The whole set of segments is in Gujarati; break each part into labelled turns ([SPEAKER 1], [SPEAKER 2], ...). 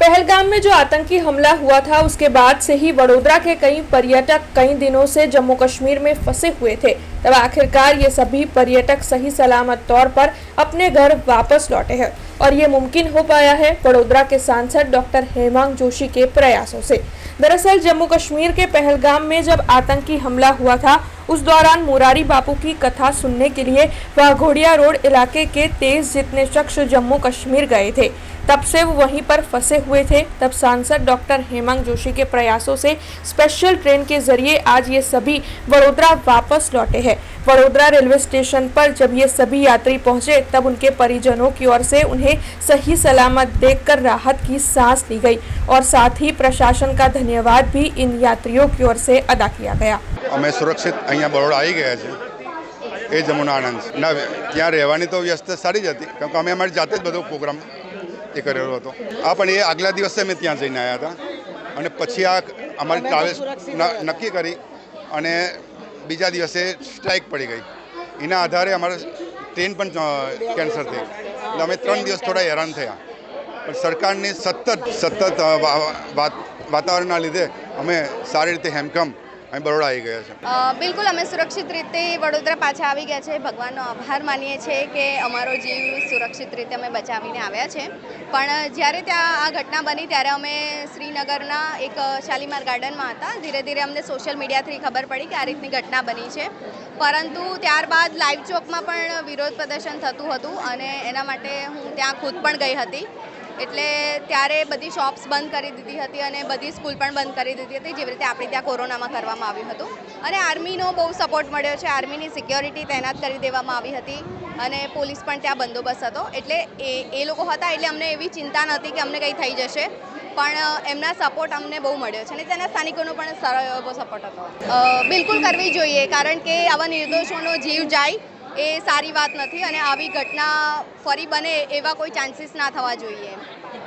[SPEAKER 1] पहलगाम में जो आतंकी हमला हुआ था उसके बाद से ही वडोदरा के कई पर्यटक कई दिनों से जम्मू कश्मीर में फंसे हुए थे। तब आखिरकार ये सभी पर्यटक सही सलामत तौर पर अपने घर वापस लौटे हैं और ये मुमकिन हो पाया है वडोदरा के सांसद डॉक्टर हेमांग जोशी के प्रयासों से। दरअसल जम्मू कश्मीर के पहलगाम में जब आतंकी हमला हुआ था उस दौरान मुरारी बापू की कथा सुनने के लिए वाघोड़िया रोड इलाके के 23 जितने शख्स जम्मू कश्मीर गए थे। तब से वो वहीं पर फंसे हुए थे। तब सांसद डॉक्टर हेमांग जोशी के प्रयासों से स्पेशल ट्रेन के जरिए आज ये सभी वडोदरा वापस लौटे हैं। वडोदरा रेलवे स्टेशन पर जब ये सभी यात्री पहुंचे तब उनके परिजनों की ओर से उन्हें सही सलामत देखकर राहत की सांस ली गई और साथ ही प्रशासन का धन्यवाद भी इन यात्रियों की ओर से अदा किया गया।
[SPEAKER 2] અમે સુરક્ષિત અહીંયા બરોડા આવી ગયા છે એ જમુના આનંદ ના ત્યાં રહેવાની તો વ્યવસ્થા સારી જ હતી કેમ કે અમે અમારી જાતે જ બધો પ્રોગ્રામ એ કરેલો હતો આ પણ એ આગલા દિવસે અમે ત્યાં જઈને આવ્યા હતા અને પછી આ અમારી ટ્રાવેલ્સ નક્કી કરી અને બીજા દિવસે સ્ટ્રાઇક પડી ગઈ એના આધારે અમારે ટ્રેન પણ કેન્સલ થઈ એટલે અમે 3 દિવસ થોડા હેરાન થયા પણ સરકારની સતત વાતાવરણના લીધે અમે સારી રીતે હેમખમ અહીં બરોડા આવી ગયા છે।
[SPEAKER 3] બિલકુલ અમે સુરક્ષિત રીતે વડોદરા પાછા આવી ગયા છે। ભગવાનનો આભાર માનીએ છીએ કે અમારો જીવ સુરક્ષિત રીતે અમે બચાવીને આવ્યા છે। પણ જ્યારે ત્યાં આ ઘટના બની ત્યારે અમે શ્રીનગરના એક શાલીમાર ગાર્ડનમાં હતા। ધીરે ધીરે અમને સોશિયલ મીડિયાથી ખબર પડી કે આ રીતની ઘટના બની છે। પરંતુ ત્યારબાદ લાઈવ ચોકમાં પણ વિરોધ પ્રદર્શન થતું હતું અને એના માટે હું ત્યાં ખુદ પણ ગઈ હતી। એટલે ત્યારે બધી શોપ્સ બંધ કરી દીધી હતી અને બધી સ્કૂલ પણ બંધ કરી દીધી હતી જેવી રીતે આપણે ત્યાં કોરોનામાં કરવામાં આવ્યું હતું અને આર્મીનો બહુ સપોર્ટ મળ્યો છે। આર્મીની સિક્યોરિટી તૈનાત કરી દેવામાં આવી હતી અને પોલીસ પણ ત્યાં બંદોબસ્ત હતો એટલે એ લોકો હતા એટલે અમને એવી ચિંતા નહોતી કે અમને કંઈ થઈ જશે પણ એમના સપોર્ટ અમને બહુ મળ્યો છે અને તેના સ્થાનિકોનો પણ સારો એવો સપોર્ટ હતો। બિલકુલ કરવી જોઈએ કારણ કે આવા નિર્દોષોનો જીવ જાય એ સારી વાત નથી અને આવી ઘટના ફરી બને એવા કોઈ ચાન્સીસ ના થવા જોઈએ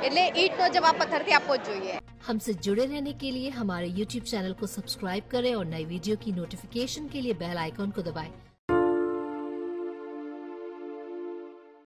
[SPEAKER 3] એટલે ઈંટનો જવાબ પથ્થરથી આપવો જ જોઈએ।
[SPEAKER 4] हमसे जुड़े रहने के लिए हमारे YouTube चैनल को सब्सक्राइब करें और नई वीडियो की नोटिफिकेशन के लिए बेल आइकॉन को दबाएं।